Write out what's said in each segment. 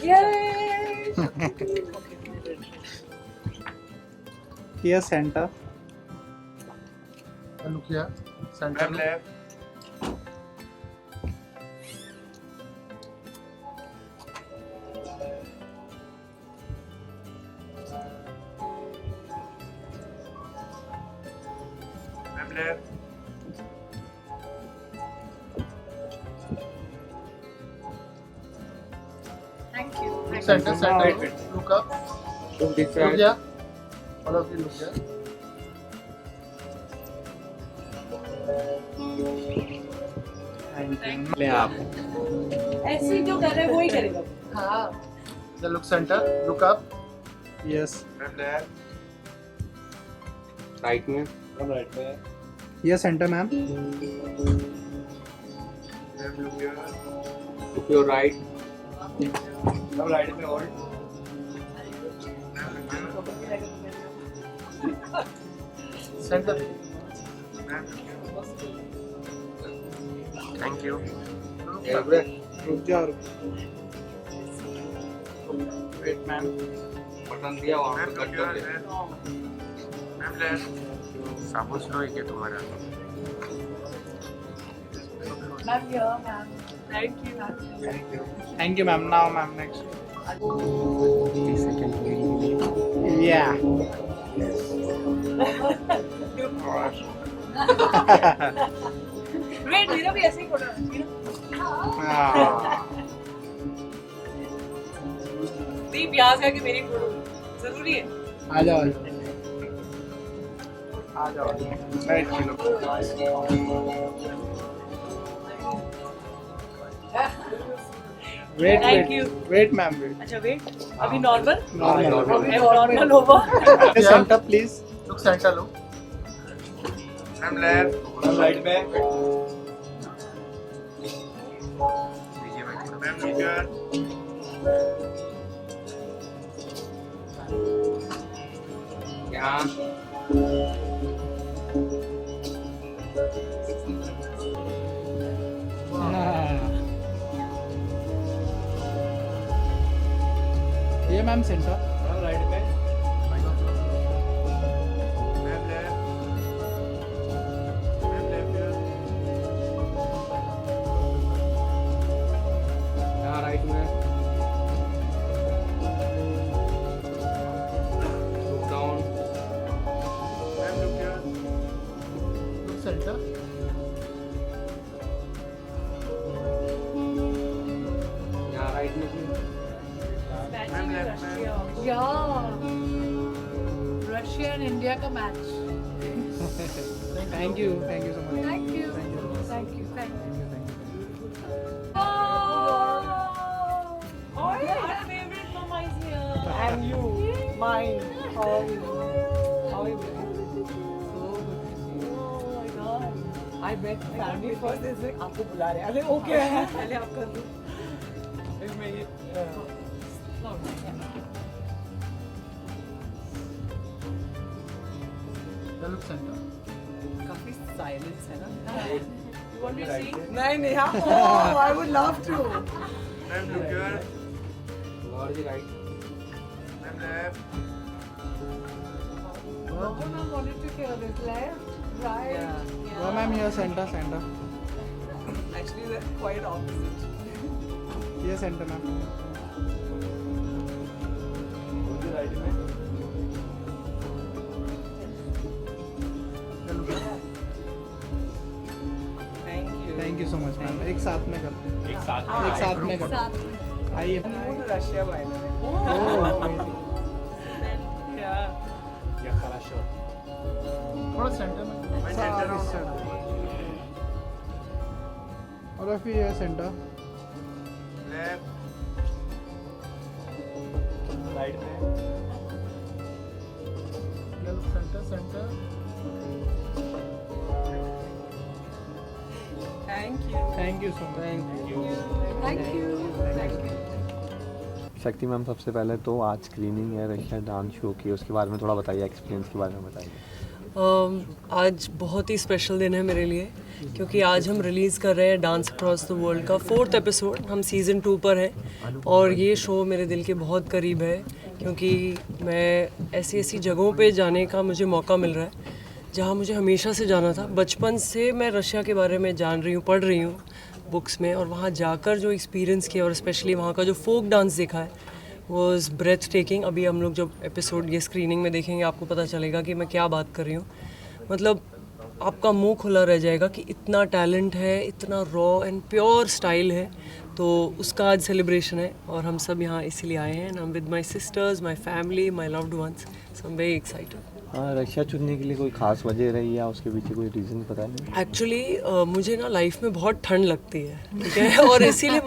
Yay! Here center. And look here. Center. Ma'am left. Ma'am left. Thank you. Look center, center. Look up. Look this Look side. here. All of you look here. ले आप. ऐसे जो कर रहे हैं वो ही करेगा. हाँ. Then look center. Look up. Yes. Ma'am left. Right में. Come right there. Here center, ma'am. Ma'am look here. Look your right. Come right में hold. Center. Ma'am look here. Thank you. Yeah, bro. रुक जा रुक. Wait, ma'am. Button दिया वहाँ Ma'am पे look cut your कर दे. left. Ma'am left. साबुन slow है क्या तुम्हारा? Ma'am here, ma'am. Thank you. Thank you, ma'am. Now, ma'am, next. 30 seconds. Yeah. Wait, मेरा भी ऐसे ही फोटो. Ah. दीप यहाँ से आके मेरी फोटो जरूरी है. आ जाओ. आ जाओ. बैठ के लो. Wait, Thank wait. you. Wait, ma'am. Wait. अच्छा वेट. अभी नॉर्मल. Normal. अभी नॉर्मल होगा. Here center, please. Look center. Look. Ma'am left. Come right में. Ma'am look here. यहाँ. ये मैम सेंटर. Come right में. Ma'am left. Ma'am left here. यहाँ right में. Look down. Ma'am look here. Look center. यहाँ right में. Ma'am left. Ma'am. Yeah. Russia and India का match. Thank you. Thank you so much. Thank you. Thank you. Thank you. Thank you. Oh. Oh, our favorite mama is here. And you, mine. How are you? How are you? So good. Oh my God. I met family first. Is like आपको बुला रहे हैं. अरे okay है. पहले आप कर दो. इसमें ये Then look center. काफी silence है ना. You want me to sing? नहीं नहीं हाँ. Oh, I would love to. Ma'am look here. Lord ji right. Ma'am left. No, I wanted to hear this left, right. Yeah. Oh, ma'am, here center, center. Actually, they're quite opposite. Here center, ma'am. Lord ji right में. Then look here. Thank you. Thank you so much, ma'am. एक साथ में करते हैं. एक साथ. एक साथ में करते हैं. आइए. New to Russia, by the way. Oh, amazing. Yeah. या хорошо. थोड़ा center में. My center Sorry, now. sir. All of you here center. Left. Right में. Then look center, center. Thank you. Thank you so much. Thank you. Thank you. Thank you. शक्ति ma'am, सबसे पहले तो आज screening है Russia dance show की, उसके बारे में थोड़ा बताइए, एक्सपीरियंस के बारे में बताइए. आज बहुत ही स्पेशल दिन है मेरे लिए क्योंकि आज हम रिलीज़ कर रहे हैं डांस अक्रॉस द वर्ल्ड का 4th एपिसोड। हम सीज़न 2 पर हैं और ये शो मेरे दिल के बहुत करीब है क्योंकि मैं ऐसी ऐसी जगहों पे जाने का मुझे मौका मिल रहा है जहाँ मुझे हमेशा से जाना था। बचपन से मैं रशिया के बारे में जान रही हूँ, पढ़ रही हूँ बुक्स में, और वहाँ जाकर जो एक्सपीरियंस किया और स्पेशली वहाँ का जो फोक डांस देखा है वॉज ब्रेथ टेकिंग। अभी हम लोग जब एपिसोड ये स्क्रीनिंग में देखेंगे आपको पता चलेगा कि मैं क्या बात कर रही हूँ। मतलब आपका मुंह खुला रह जाएगा कि इतना टैलेंट है, इतना रॉ एंड प्योर स्टाइल है। तो उसका आज सेलिब्रेशन है और हम सब यहाँ इसीलिए आए हैं। I am with my sisters, my family, my loved ones, so I am very excited. Russia चुनने के लिए कोई खास वजह रही या उसके पीछे कोई रीज़न पता नहीं? एक्चुअली मुझे ना लाइफ में बहुत ठंड लगती है, ठीक है, और इसीलिए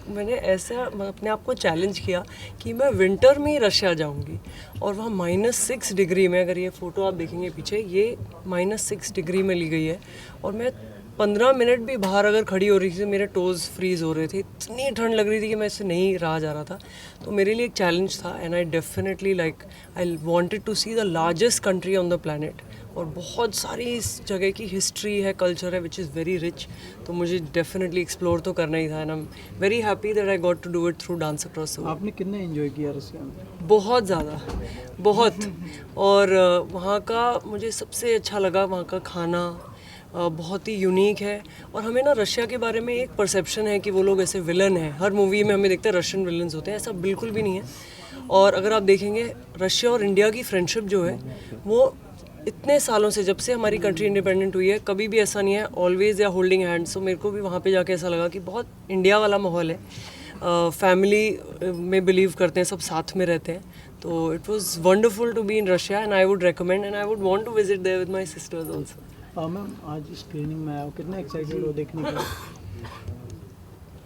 मैंने ऐसा अपने आप को चैलेंज किया कि मैं विंटर में ही रशिया जाऊंगी। और वहाँ -6 डिग्री में, अगर ये फ़ोटो आप देखेंगे पीछे, ये -6 डिग्री में ली गई है और मैं 15 मिनट भी बाहर अगर खड़ी हो रही थी मेरे टोज़ फ्रीज़ हो रहे थे, इतनी ठंड लग रही थी कि मैं इससे नहीं रहा जा रहा था। तो मेरे लिए एक चैलेंज था and I definitely I wanted to see the largest country on the planet. और बहुत सारी इस जगह की हिस्ट्री है, कल्चर है विच इज़ वेरी रिच। तो मुझे डेफिनेटली एक्सप्लोर तो करना ही था and I am very happy that I got to do it through dance across the world. आपने कितना एंजॉय किया रशिया में? बहुत ज़्यादा, बहुत। और वहाँ का मुझे सबसे अच्छा लगा वहाँ का खाना, बहुत ही यूनिक है। और हमें ना रशिया के बारे में एक परसेप्शन है कि वो लोग ऐसे विलन हैं, हर मूवी में हमें देखते हैं रशियन विलन्स होते हैं, ऐसा बिल्कुल भी नहीं है। और अगर आप देखेंगे रशिया और इंडिया की फ्रेंडशिप जो है वो इतने सालों से, जब से हमारी कंट्री इंडिपेंडेंट हुई है, कभी भी ऐसा नहीं है, ऑलवेज या होल्डिंग हैंड्स। तो मेरे को भी वहाँ पे जाके ऐसा लगा कि बहुत इंडिया वाला माहौल है, फैमिली में बिलीव करते हैं, सब साथ में रहते हैं। तो it was wonderful to be in Russia and I would recommend and I would want to visit there with my sisters also. Ma'am आज स्क्रीनिंग में आया हो, कितना एक्साइटेड हो देखने के लिए?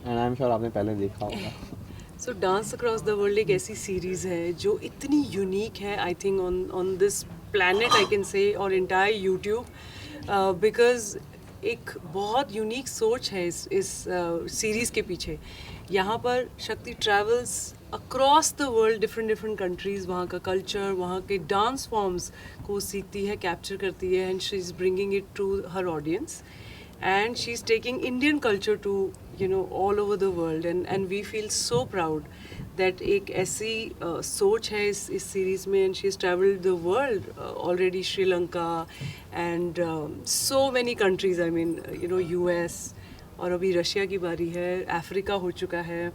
एंड आई एम श्योर आपने पहले देखा होगा। सो डांस अक्रॉस द वर्ल्ड एक ऐसी सीरीज़ है जो इतनी यूनिक है, I think on this planet I can say, और इंटायर यूट्यूब, बिकॉज एक बहुत यूनिक सोच है इस सीरीज़ के पीछे। यहाँ पर शक्ति travels across the world, different countries, वहाँ का कल्चर, वहाँ के डांस फॉर्म्स को सीखती है, कैप्चर करती है, and she is bringing it to her audience and she's taking Indian culture to all over the world and we feel so proud that एक ऐसी सोच है इस सीरीज़ में, and she's traveled the world already, Sri Lanka and so many countries, I mean US, और अभी Russia की बारी है, अफ्रीका हो चुका है,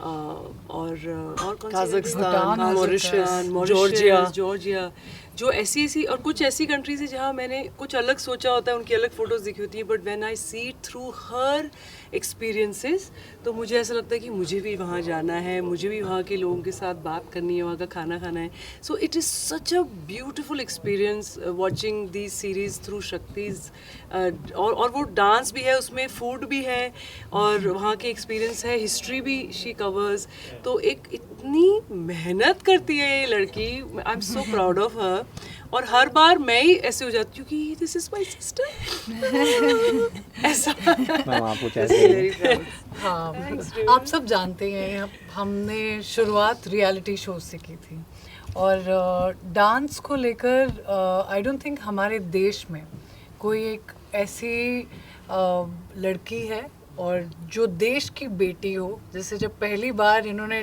और कौन सी, काजाख्स्तान, मॉरिशस, जॉर्जिया, जो ऐसी और कुछ ऐसी कंट्रीज है जहाँ मैंने कुछ अलग सोचा होता है, उनकी अलग फ़ोटोज़ दिखी होती है, but when I see it through her experiences तो मुझे ऐसा लगता है कि मुझे भी वहाँ जाना है, मुझे भी वहाँ के लोगों के साथ बात करनी है, वहाँ का खाना खाना है। So it is such a beautiful experience watching this series through Shakti's, और वो डांस भी है उसमें, फूड भी है, और वहाँ के एक्सपीरियंस है, हिस्ट्री भी शी कवर्स। तो एक इतनी मेहनत करती है ये लड़की, I am so proud of her. और हर बार मैं ही ऐसे हो जाती हूँ कि दिस इज माय सिस्टर, ऐसा। मैम आप कुछ ऐसे हाँ, आप सब जानते हैं हमने शुरुआत रियलिटी शो से की थी, और डांस को लेकर आई डोंट थिंक हमारे देश में कोई एक ऐसी लड़की है और जो देश की बेटी हो। जैसे जब पहली बार इन्होंने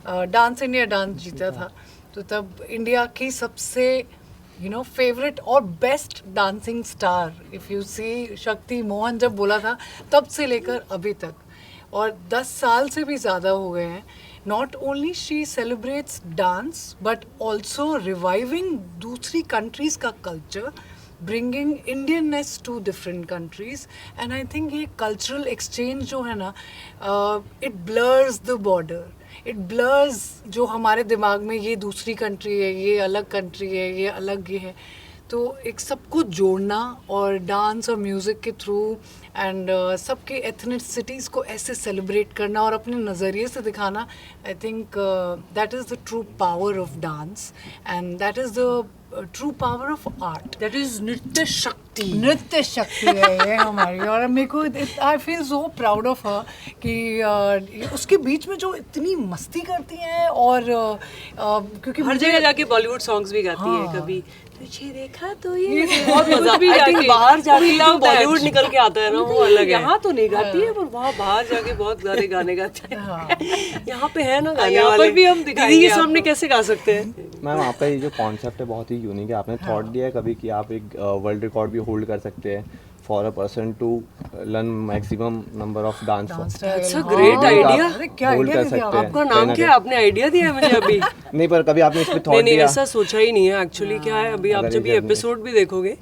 डांस इंडिया डांस जीता था तो तब इंडिया की सबसे फेवरेट और best dancing star, if you see, Shakti Mohan जब बोला था तब से लेकर अभी तक, और 10 साल से भी ज़्यादा हो गए हैं। Not only she celebrates dance but also reviving दूसरी कंट्रीज़ का culture, bringing Indianness to different countries, and I think ये कल्चरल एक्सचेंज जो है ना, it blurs the border, it blurs जो हमारे दिमाग में ये दूसरी कंट्री है, ये अलग कंट्री है, ये अलग ये है। तो एक सबको जोड़ना और डांस और म्यूज़िक के थ्रू एंड सबके एथनिसिटीज़ को ऐसे सेलिब्रेट करना और अपने नज़रिए से दिखाना, I think that is the true power of dance and that is the true power of art, that is नृत्य शक्ति। नृत्य शक्ति है ये हमारी। और मेरे को I feel so proud of her कि उसके बीच में जो इतनी मस्ती करती हैं, और क्योंकि हर जगह जाके बॉलीवुड सॉन्ग्स भी गाती है, हाँ। कभी तुझे देखा तो ये बहुत मजा आई थिंक बाहर जाके जो बॉलीवुड निकल के आता है ना वो अलग है। यहाँ तो नहीं गाती है पर वहाँ बाहर जाके बहुत सारे गाने गाती है। यहाँ पे है ना गाने यहाँ पर वाले भी हम दिखाएंगे दीदी के आपको। सामने कैसे गा सकते हैं। मैम आपका ये जो कॉन्सेप्ट है बहुत ही यूनिक है। आपने थॉट दिया है कभी कि आप एक वर्ल्ड रिकॉर्ड भी होल्ड कर सकते हैं for a person to learn maximum number of dance That's a great idea। अरे क्या होल्ड idea कर दे दिया सकते हैं आपका नाम क्या है? आपने आइडिया दिया है मुझे अभी। नहीं पर कभी आपने इस पे नहीं थॉट नहीं दिया ऐसा सोचा ही नहीं है एक्चुअली। क्या है अभी आप अगर जब ये ये जर्नी- एपिसोड भी देखोगे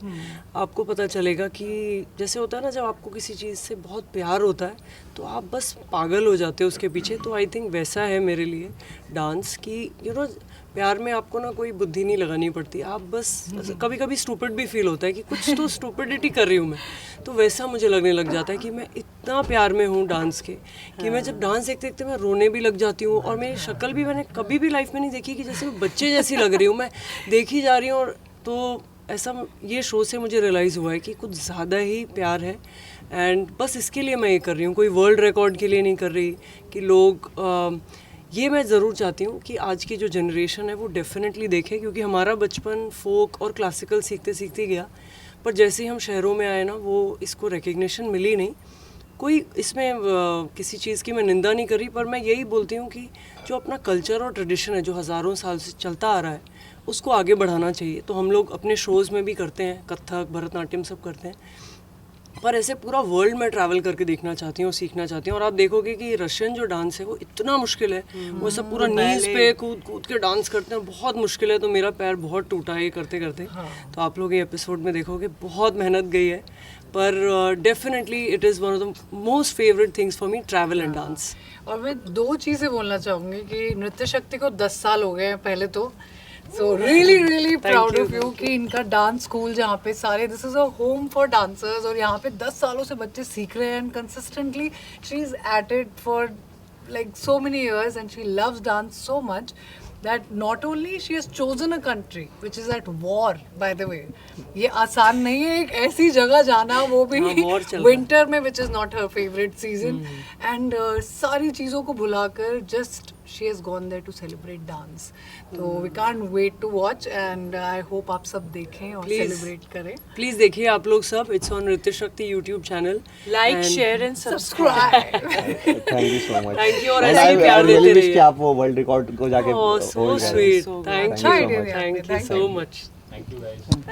आपको पता चलेगा कि जैसे होता है ना जब आपको किसी चीज़ से बहुत प्यार होता है तो आप बस पागल हो जाते हो उसके पीछे। तो आई थिंक वैसा है मेरे लिए डांस की। यू नो प्यार में आपको ना कोई बुद्धि नहीं लगानी पड़ती। आप बस कभी कभी स्टूपिड भी फील होता है कि कुछ तो स्टूपिडिटी कर रही हूँ मैं। तो वैसा मुझे लगने लग जाता है कि मैं इतना प्यार में हूँ डांस के कि मैं जब डांस देखते देखते मैं रोने भी लग जाती हूँ। और मेरी शक्ल भी मैंने कभी भी लाइफ में नहीं देखी कि जैसे मैं बच्चे जैसी लग रही हूँ। मैं देखी जा रही हूँ और तो ऐसा ये शो से मुझे रियलाइज़ हुआ है कि कुछ ज़्यादा ही प्यार है। एंड बस इसके लिए मैं ये कर रही हूँ। कोई वर्ल्ड रिकॉर्ड के लिए नहीं कर रही कि लोग ये मैं ज़रूर चाहती हूँ कि आज की जो जनरेशन है वो डेफिनेटली देखे। क्योंकि हमारा बचपन फोक और क्लासिकल सीखते सीखते गया पर जैसे ही हम शहरों में आए ना वो इसको रिकग्निशन मिली नहीं। कोई इसमें किसी चीज़ की मैं निंदा नहीं कर रही पर मैं यही बोलती हूँ कि जो अपना कल्चर और ट्रेडिशन है जो हज़ारों साल से चलता आ रहा है उसको आगे बढ़ाना चाहिए। तो हम लोग अपने शोज़ में भी करते हैं, कथक भरतनाट्यम सब करते हैं। पर ऐसे पूरा वर्ल्ड में ट्रैवल करके देखना चाहती हूँ, सीखना चाहती हूँ। और आप देखोगे कि रशियन जो डांस है वो इतना मुश्किल है। वो सब पूरा नीज पे कूद कूद के डांस करते हैं, बहुत मुश्किल है। तो मेरा पैर बहुत टूटा है ये करते करते। तो आप लोग ये एपिसोड में देखोगे बहुत मेहनत गई है। पर definitely it is one of the most favourite things for me, travel and dance. और मैं दो चीज़ें बोलना चाहूँगी कि नृत्य शक्ति को 10 साल हो गए हैं पहले तो। So really proud of you कि इनका डांस स्कूल जहाँ पे सारे this is a home for dancers और यहाँ पे 10 सालों से बच्चे सीख रहे हैं and consistently she is at it for like so many years and she loves dance so much that not only she has chosen a country which is at war by the way, ये आसान नहीं है एक ऐसी जगह जाना वो भी war चल रहा है। winter में which is not her favorite season and सारी चीज़ों को भुलाकर just she has gone there to celebrate dance. तो we can't wait to watch and I hope आप सब देखें और Please. celebrate करें. प्लीज़ देखिए आप लोग सब। इट्स ऑन नृत्य शक्ति YouTube channel. Like share and Subscribe. Thank you so much. Thank you और ऐसे ही प्यार देते विश रहिए। कि आप वो वर्ल्ड रिकॉर्ड को जाके Oh, so hold करें। sweet. So Thank अच्छा you. idea दिया Thank आपने, you thank so you. much. Thank you guys.